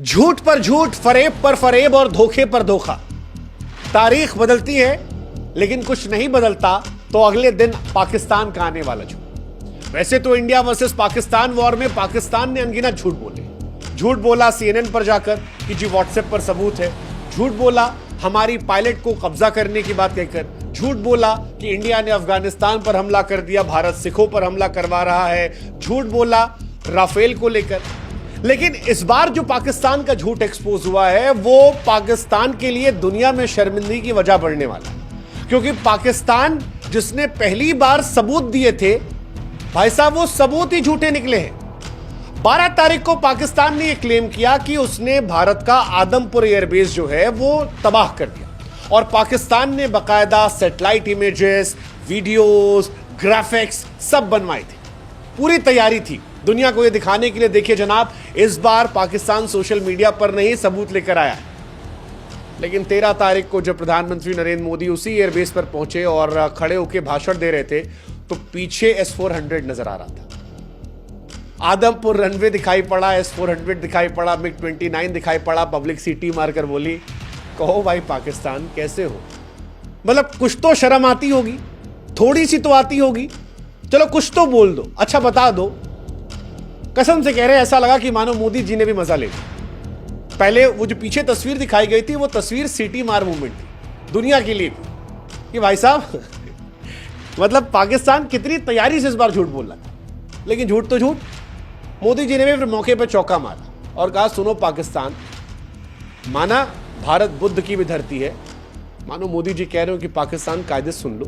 झूठ पर झूठ, फरेब पर फरेब और धोखे पर धोखा। तारीख बदलती है लेकिन कुछ नहीं बदलता तो अगले दिन पाकिस्तान का आने वाला झूठ। वैसे तो इंडिया वर्सेस पाकिस्तान वॉर में पाकिस्तान ने अनगिनत झूठ बोले। झूठ बोला CNN पर जाकर कि जी व्हाट्सएप पर सबूत है। झूठ बोला हमारी पायलट को कब्जा करने की बात कहकर। झूठ बोला कि इंडिया ने अफगानिस्तान पर हमला कर दिया, भारत सिखों पर हमला करवा रहा है। झूठ बोला राफेल को लेकर। लेकिन इस बार जो पाकिस्तान का झूठ एक्सपोज हुआ है वो पाकिस्तान के लिए दुनिया में शर्मिंदगी की वजह बनने वाला है, क्योंकि पाकिस्तान जिसने पहली बार सबूत दिए थे भाई साहब वो सबूत ही झूठे निकले हैं। 12 तारीख को पाकिस्तान ने यह क्लेम किया कि उसने भारत का आदमपुर एयरबेस जो है वो तबाह कर दिया और पाकिस्तान ने बकायदा सैटेलाइट इमेजेस, वीडियोस, ग्राफिक्स सब बनवाए थे। पूरी तैयारी थी दुनिया को यह दिखाने के लिए, देखिए जनाब इस बार पाकिस्तान सोशल मीडिया पर नहीं सबूत लेकर आया है। लेकिन 13 तारीख को जब प्रधानमंत्री नरेंद्र मोदी उसी एयरबेस पर पहुंचे और खड़े होकर भाषण दे रहे थे तो पीछे S-400 नजर आ रहा था। आदमपुर रनवे दिखाई पड़ा, S-400 दिखाई पड़ा, MiG-29 दिखाई पड़ा। पब्लिक सीटी मारकर बोली, कहो भाई पाकिस्तान कैसे हो? मतलब कुछ तो शर्म आती होगी, थोड़ी सी तो आती होगी, चलो कुछ तो बोल दो, अच्छा बता दो। कसम से कह रहे ऐसा लगा कि मानो मोदी जी ने भी मजा ले लिया। पहले वो जो पीछे तस्वीर दिखाई गई थी वो तस्वीर सिटी मार मूवमेंट थी दुनिया के लिए कि भाई साहब मतलब पाकिस्तान कितनी तैयारी से इस बार झूठ बोल रहा था। लेकिन झूठ तो झूठ। मोदी जी ने भी फिर मौके पर चौका मारा और कहा सुनो पाकिस्तान, माना भारत बुद्ध की भी धरती है, मानो मोदी जी कह रहे हो कि पाकिस्तान कायदे सुन लो,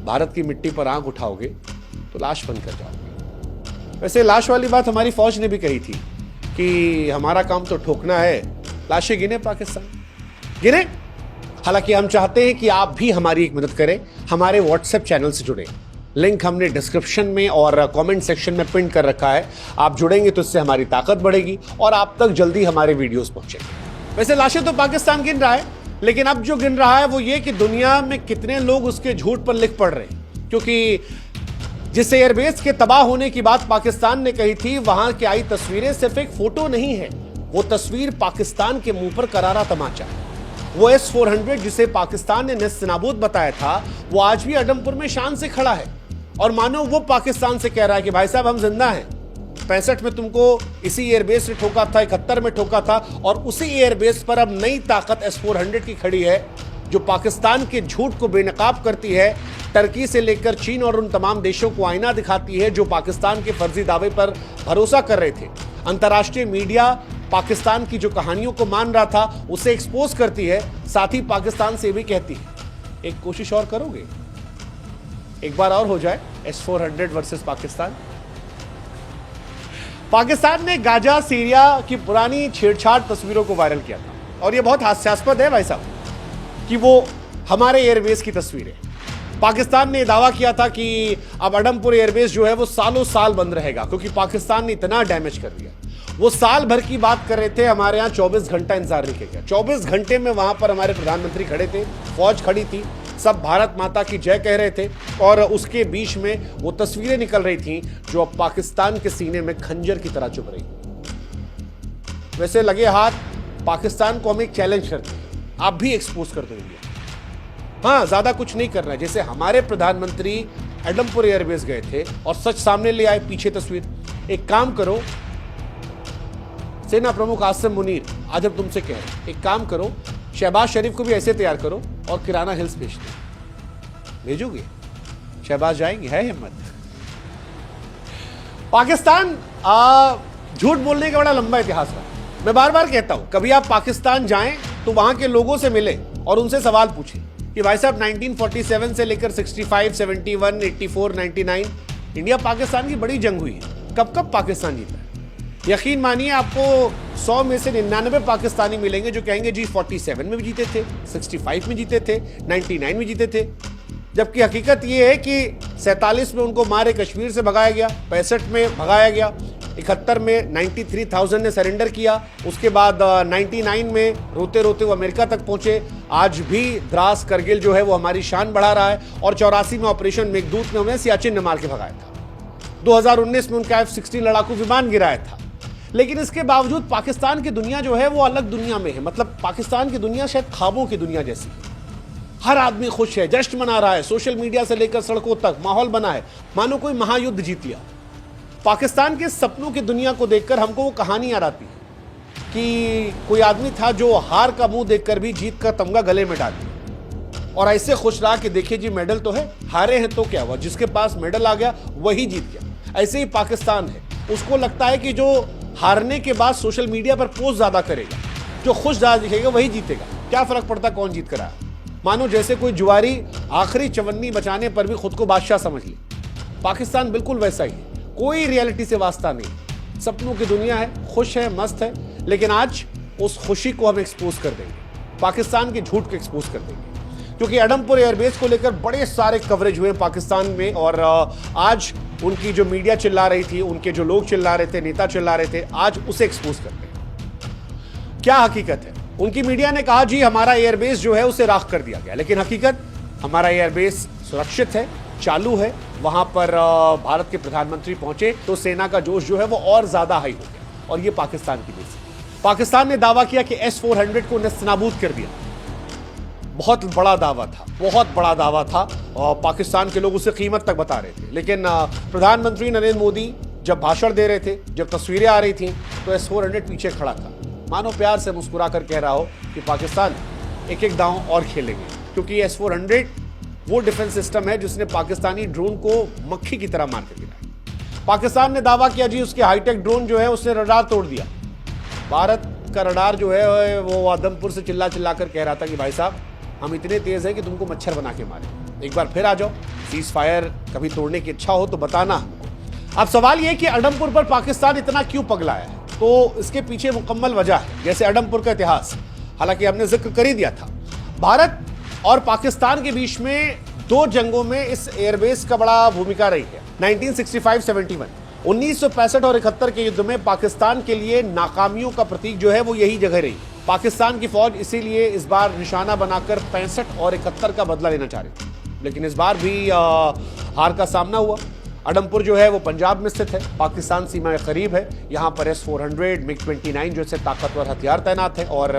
भारत की मिट्टी पर आंख उठाओगे तो लाश बनकर जाओगे। वैसे लाश वाली बात हमारी फौज ने भी कही थी कि हमारा काम तो ठोकना है, लाशें गिने पाकिस्तान गिने। हालांकि हम चाहते हैं कि आप भी हमारी एक मदद करें, हमारे व्हाट्सएप चैनल से जुड़े। लिंक हमने डिस्क्रिप्शन में और कमेंट सेक्शन में पिन कर रखा है। आप जुड़ेंगे तो इससे हमारी ताकत बढ़ेगी और आप तक जल्दी हमारे वीडियोस पहुंचेंगे। वैसे लाशें तो पाकिस्तान गिन रहा है, लेकिन अब जो गिन रहा है वो ये कि दुनिया में कितने लोग उसके झूठ पर लिख पड़ रहे हैं। क्योंकि जिस एयरबेस के तबाह होने की बात पाकिस्तान ने कही थी, वहां की आई तस्वीरें सिर्फ एक फोटो नहीं है, वो तस्वीर पाकिस्तान के मुंह पर करारा तमाचा है। वो S-400 जिसे पाकिस्तान ने नेस्तनाबूद बताया था वो आज भी आदमपुर में शान से खड़ा है और मानो वो पाकिस्तान से कह रहा है कि भाई साहब हम जिंदा हैं। 65 में तुमको इसी एयरबेस ने ठोका था, 71 में ठोका था और उसी एयरबेस पर अब नई ताकत S-400 की खड़ी है जो पाकिस्तान के झूठ को बेनकाब करती है। टर्की से लेकर चीन और उन तमाम देशों को आईना दिखाती है जो पाकिस्तान के फर्जी दावे पर भरोसा कर रहे थे। अंतर्राष्ट्रीय मीडिया पाकिस्तान की जो कहानियों को मान रहा था उसे एक्सपोज करती है। साथ ही पाकिस्तान से भी कहती है एक कोशिश और करोगे, एक बार और हो जाए S-400 वर्सेस पाकिस्तान। पाकिस्तान ने गाजा सीरिया की पुरानी छेड़छाड़ तस्वीरों को वायरल किया था और यह बहुत हास्यास्पद है भाई साहब कि वो हमारे एयरबेस की तस्वीर है। पाकिस्तान ने दावा किया था कि अब आदमपुर एयरबेस जो है वो सालों साल बंद रहेगा क्योंकि पाकिस्तान ने इतना डैमेज कर दिया। वो साल भर की बात कर रहे थे, हमारे यहाँ 24 घंटा इंतजार नहीं किया। 24 घंटे में वहां पर हमारे प्रधानमंत्री खड़े थे, फौज खड़ी थी, सब भारत माता की जय कह रहे थे और उसके बीच में वो तस्वीरें निकल रही थी जो अब पाकिस्तान के सीने में खंजर की तरह चुभ रही। वैसे लगे हाथ पाकिस्तान को हम एक चैलेंज करते हैं, आप भी एक्सपोज कर दो इंडिया। हाँ, ज्यादा कुछ नहीं करना है। जैसे हमारे प्रधानमंत्री आदमपुर एयरबेस गए थे और सच सामने ले आए, पीछे तस्वीर। एक काम करो, सेना प्रमुख आसिम मुनीर आज हम तुमसे कह रहे हैं, एक काम करो शहबाज शरीफ को भी ऐसे तैयार करो और किराना हिल्स भेज दो। भेजोगे? शहबाज जाएंगे? है हिम्मत? पाकिस्तान झूठ बोलने का बड़ा लंबा इतिहास है। मैं बार बार कहता हूं कभी आप पाकिस्तान जाएं तो वहां के लोगों से मिले और उनसे सवाल पूछें कि भाई साहब 1947 से लेकर 65, 71, 84, 99 इंडिया पाकिस्तान की बड़ी जंग हुई है। कब कब पाकिस्तान जीता है? यकीन मानिए आपको 100 में से 99 पाकिस्तानी मिलेंगे जो कहेंगे जी 47 में भी जीते थे, 65 में जीते थे, 99 में जीते थे। जबकि हकीकत यह है कि 47 में उनको मारे कश्मीर से भगाया गया, 65 में भगाया गया, 71 में 93,000 ने सरेंडर किया, उसके बाद 99 में रोते रोते वो अमेरिका तक पहुंचे। आज भी द्रास करगिल जो है वो हमारी शान बढ़ा रहा है और 84 में ऑपरेशन मेघदूत में उन्हें सियाचिन ने मार के भगाया था। 2019 में उनका F-16 लड़ाकू विमान गिराया था। लेकिन इसके बावजूद पाकिस्तान की दुनिया जो है वो अलग दुनिया में है। मतलब पाकिस्तान की दुनिया शायद ख्वाबों की दुनिया जैसी है। हर आदमी खुश है, जश्न मना रहा है, सोशल मीडिया से लेकर सड़कों तक माहौल बना है मानो कोई महायुद्ध जीत लिया। पाकिस्तान के सपनों की दुनिया को देखकर हमको वो कहानी याद आती है कि कोई आदमी था जो हार का मुंह देखकर भी जीत का तमगा गले में डाल दिया और ऐसे खुश रहा कि देखिए जी मेडल तो है, हारे हैं तो क्या हुआ, जिसके पास मेडल आ गया वही जीत गया। ऐसे ही पाकिस्तान है, उसको लगता है कि जो हारने के बाद सोशल मीडिया पर पोस्ट ज्यादा करेगा, जो खुश ज्यादा दिखेगा वही जीतेगा, क्या फर्क पड़ता कौन जीत कर आया। मानो जैसे कोई जुआरी आखिरी चवन्नी बचाने पर भी खुद को बादशाह समझ ले। पाकिस्तान बिल्कुल वैसा ही है, कोई रियलिटी से वास्ता नहीं, सपनों की दुनिया है, खुश है, मस्त है। लेकिन आज उस खुशी को हम एक्सपोज कर देंगे, पाकिस्तान के झूठ को एक्सपोज कर देंगे, क्योंकि अडमपुर एयरबेस को लेकर बड़े सारे कवरेज हुए पाकिस्तान में। और आज उनकी जो मीडिया चिल्ला रही थी, उनके जो लोग चिल्ला रहे थे, नेता चिल्ला रहे थे, आज उसे एक्सपोज करते हैं। क्या हकीकत है? उनकी मीडिया ने कहा जी हमारा एयरबेस जो है उसे राख कर दिया गया, लेकिन हकीकत हमारा एयरबेस सुरक्षित है, चालू है। वहां पर भारत के प्रधानमंत्री पहुंचे तो सेना का जोश जो है वो और ज्यादा हाई हो गया। और ये पाकिस्तान की वजह से पाकिस्तान ने दावा किया कि S-400 को नेस्तनाबूद कर दिया। बहुत बड़ा दावा था, बहुत बड़ा दावा था, और पाकिस्तान के लोग उसे कीमत तक बता रहे थे। लेकिन प्रधानमंत्री नरेंद्र मोदी जब भाषण दे रहे थे, जब तस्वीरें आ रही थी, तो S-400 पीछे खड़ा था, मानो प्यार से मुस्कुरा कर कह रहा हो कि पाकिस्तान एक एक दांव और खेलेंगे, क्योंकि S-400 वो डिफेंस सिस्टम है जिसने पाकिस्तानी ड्रोन को मक्खी की तरह मार कर गिराया। पाकिस्तान ने दावा किया जी उसके हाईटेक ड्रोन जो है उसने रडार तोड़ दिया। भारत का रडार जो है वो आदमपुर से चिल्ला चिल्ला कर कह रहा था कि भाई साहब हम इतने तेज हैं कि तुमको मच्छर बना के मारे, एक बार फिर आ जाओ, सीज फायर कभी तोड़ने की इच्छा हो तो बताना हमको। अब सवाल यह कि अडमपुर पर पाकिस्तान इतना क्यों पगलाया है, तो इसके पीछे मुकम्मल वजह है। जैसे अडमपुर का इतिहास, हालांकि हमने जिक्र कर ही दिया था, भारत और पाकिस्तान के बीच में 2 जंगों में इस एयरबेस का बड़ा भूमिका रही है। 1965-71, 1965 और 71 के युद्ध में पाकिस्तान के लिए नाकामियों का प्रतीक जो है वो यही जगह रही। पाकिस्तान की फौज इसीलिए इस बार निशाना बनाकर 65 और 71 का बदला लेना चाह रही थी, लेकिन इस बार भी हार का सामना हुआ। अडमपुर जो है वो पंजाब में स्थित है, पाकिस्तान सीमा के करीब है। यहाँ पर S-400, MiG-29 जैसे ताकतवर हथियार तैनात है और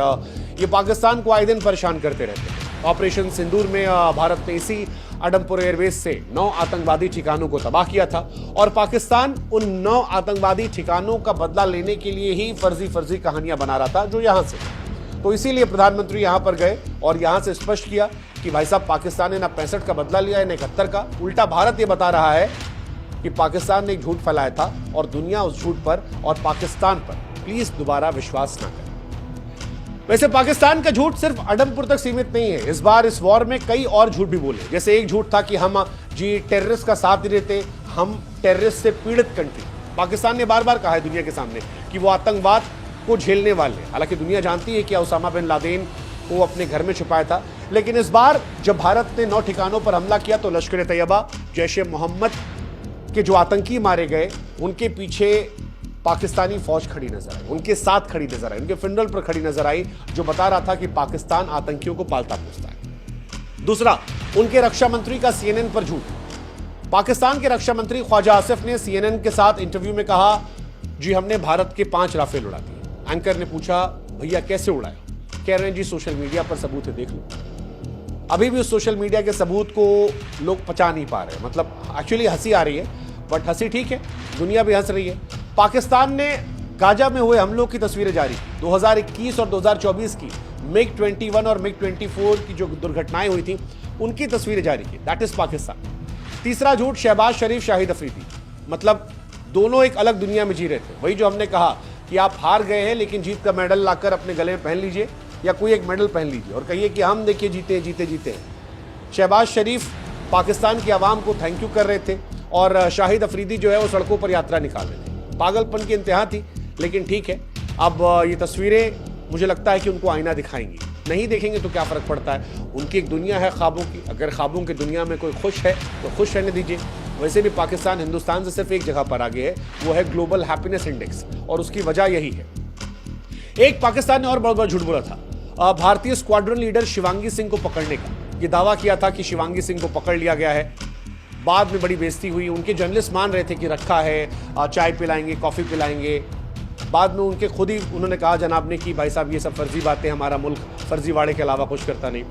ये पाकिस्तान को आए दिन परेशान करते रहते हैं। ऑपरेशन सिंदूर में भारत ने इसी अडमपुर एयरबेस से 9 आतंकवादी ठिकानों को तबाह किया था और पाकिस्तान उन 9 आतंकवादी ठिकानों का बदला लेने के लिए ही फर्जी कहानियां बना रहा था जो यहां से। तो इसीलिए प्रधानमंत्री यहां पर गए और यहां से स्पष्ट किया कि भाई साहब पाकिस्तान ने ना 65 का बदला लिया है ना 71 का। उल्टा भारत ये बता रहा है कि पाकिस्तान ने एक झूठ फैलाया था और दुनिया उस झूठ पर और पाकिस्तान पर प्लीज दोबारा विश्वास ना करे। वैसे पाकिस्तान का झूठ सिर्फ अडमपुर तक सीमित नहीं है। इस बार इस वॉर में कई और झूठ भी बोले। जैसे एक झूठ था कि हम जी टेररिस्ट का साथ नहीं देते, हम टेररिस्ट से पीड़ित कंट्री। पाकिस्तान ने बार बार कहा है दुनिया के सामने कि वो आतंकवाद को झेलने वाले, हालांकि दुनिया जानती है कि उसामा बिन लादेन को अपने घर में छुपाया था। लेकिन इस बार जब भारत ने 9 ठिकानों पर हमला किया तो लश्कर तैयबा, जैश-ए-मोहम्मद के जो आतंकी मारे गए उनके पीछे पाकिस्तानी फौज खड़ी नजर आई, उनके साथ खड़ी नजर आई, उनके फिंडल पर खड़ी नजर आई, जो बता रहा था कि पाकिस्तान आतंकियों को पालता पोसता है। दूसरा, उनके रक्षा मंत्री का CNN पर झूठ। पाकिस्तान के रक्षा मंत्री ख्वाजा आसिफ ने CNN के साथ इंटरव्यू में कहा जी हमने भारत के 5 राफेल उड़ा दिए। एंकर ने पूछा भैया कैसे उड़ाए? कह रहे हैं जी सोशल मीडिया पर सबूत है, देख लो। अभी भी उस सोशल मीडिया के सबूत को लोग पचा नहीं पा रहे। मतलब एक्चुअली हंसी आ रही है, बट हंसी ठीक है, दुनिया भी हंस रही है। पाकिस्तान ने गाजा में हुए हमलों की तस्वीरें जारी की। 2021 और 2024 की MiG-21 और MiG-24 की जो दुर्घटनाएं हुई थी उनकी तस्वीरें जारी की। That is Pakistan. तीसरा झूठ, शहबाज शरीफ, शाहिद अफरीदी। मतलब दोनों एक अलग दुनिया में जी रहे थे। वही जो हमने कहा कि आप हार गए हैं लेकिन जीत का मेडल लाकर अपने गले में पहन लीजिए या कोई एक मेडल पहन लीजिए और कहिए कि हम देखिए जीते जीते जीते। शहबाज शरीफ पाकिस्तान की आवाम को थैंक यू कर रहे थे और शाहिद अफरीदी जो है वो सड़कों पर यात्रा निकाल रहे थे। पागलपन की इंतहा थी, लेकिन ठीक है। अब ये तस्वीरें मुझे लगता है कि उनको आईना दिखाएंगी। नहीं देखेंगे तो क्या फर्क पड़ता है, उनकी एक दुनिया है ख्वाबों की। अगर ख्वाबों की दुनिया में कोई खुश है तो खुश रहने दीजिए। वैसे भी पाकिस्तान हिंदुस्तान से सिर्फ एक जगह पर आगे है, वो है ग्लोबल हैप्पीनेस इंडेक्स, और उसकी वजह यही है। एक पाकिस्तान ने और बहुत बड़ा झूठ बोला था भारतीय स्क्वाड्रन लीडर शिवांगी सिंह को पकड़ने का। ये दावा किया था कि शिवांगी सिंह को पकड़ लिया गया है। बाद में बड़ी बेइज्जती हुई। उनके जर्नलिस्ट मान रहे थे कि रखा है, चाय पिलाएंगे, कॉफी पिलाएंगे। बाद में उनके खुद ही उन्होंने कहा जनाब ने कि भाई साहब ये सब फर्जी बातें, हमारा मुल्क फर्जीवाड़े के अलावा कुछ करता नहीं।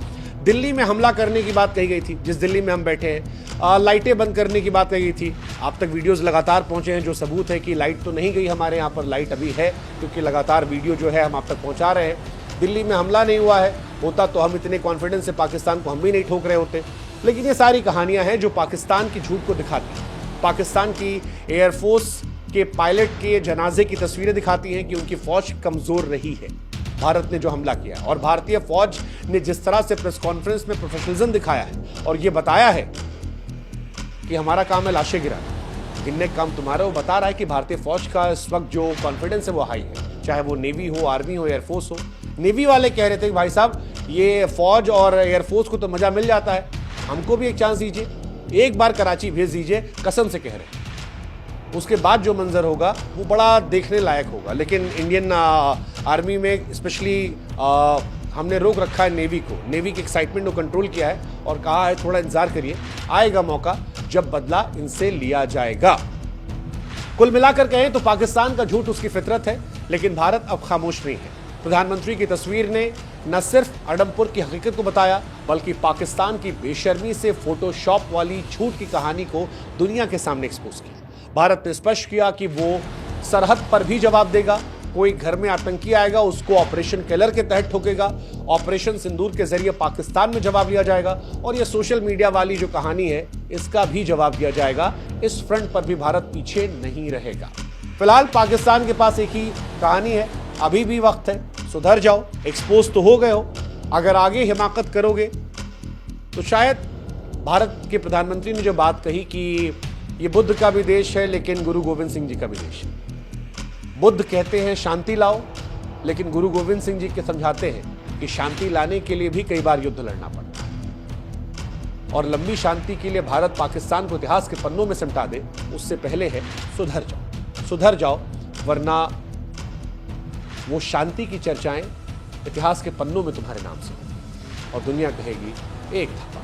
दिल्ली में हमला करने की बात कही गई थी, जिस दिल्ली में हम बैठे हैं, लाइटें बंद करने की बात कही गई थी। आप तक वीडियोस लगातार पहुंचे हैं जो सबूत है कि लाइट तो नहीं गई, हमारे यहाँ पर लाइट अभी है, क्योंकि लगातार वीडियो जो है हम आप तक पहुंचा रहे हैं। दिल्ली में हमला नहीं हुआ है, होता तो हम इतने कॉन्फिडेंस से पाकिस्तान को हम भी नहीं ठोक रहे होते। लेकिन ये सारी कहानियां हैं जो पाकिस्तान की झूठ को दिखाती हैं। पाकिस्तान की एयरफोर्स के पायलट के जनाजे की तस्वीरें दिखाती हैं कि उनकी फौज कमजोर रही है, भारत ने जो हमला किया। और भारतीय फौज ने जिस तरह से प्रेस कॉन्फ्रेंस में प्रोफेशनलिज्म दिखाया है और ये बताया है कि हमारा काम है लाशें गिराना, गिनने का काम तुम्हारा, वो बता रहा है कि भारतीय फौज का इस वक्त जो कॉन्फिडेंस है वो हाई है, चाहे वो नेवी हो, आर्मी हो, एयरफोर्स हो। नेवी वाले कह रहे थे कि भाई साहब ये फौज और एयरफोर्स को तो मजा मिल जाता है, हमको भी एक चांस दीजिए, एक बार कराची भेज दीजिए, कसम से कह रहे हैं। उसके बाद जो मंजर होगा वो बड़ा देखने लायक होगा। लेकिन इंडियन आर्मी में स्पेशली हमने रोक रखा है नेवी को, नेवी की एक्साइटमेंट को कंट्रोल किया है और कहा है थोड़ा इंतजार करिए, आएगा मौका जब बदला इनसे लिया जाएगा। कुल मिलाकर कहें तो पाकिस्तान का झूठ उसकी फितरत है, लेकिन भारत अब खामोश नहीं है। प्रधानमंत्री की तस्वीर ने न सिर्फ अडमपुर की हकीकत को बताया, बल्कि पाकिस्तान की बेशर्मी से फोटोशॉप वाली झूठ की कहानी को दुनिया के सामने एक्सपोज किया। भारत ने स्पष्ट किया कि वो सरहद पर भी जवाब देगा, कोई घर में आतंकी आएगा उसको ऑपरेशन केलर के तहत ठोकेगा, ऑपरेशन सिंदूर के जरिए पाकिस्तान में जवाब लिया जाएगा, और ये सोशल मीडिया वाली जो कहानी है इसका भी जवाब दिया जाएगा। इस फ्रंट पर भी भारत पीछे नहीं रहेगा। फिलहाल पाकिस्तान के पास एक ही कहानी है, अभी भी वक्त है, सुधर जाओ, एक्सपोज तो हो गए हो, अगर आगे हिमाकत करोगे तो शायद भारत के प्रधानमंत्री ने जो बात कही कि ये बुद्ध का भी देश है लेकिन गुरु गोविंद सिंह जी का भी देश है। बुद्ध कहते हैं शांति लाओ, लेकिन गुरु गोविंद सिंह जी के समझाते हैं कि शांति लाने के लिए भी कई बार युद्ध लड़ना पड़ता है, और लंबी शांति के लिए भारत पाकिस्तान को इतिहास के पन्नों में सिमटा दे उससे पहले है सुधर जाओ, सुधर जाओ, वरना वो शांति की चर्चाएं इतिहास के पन्नों में तुम्हारे नाम से और दुनिया कहेगी एक था।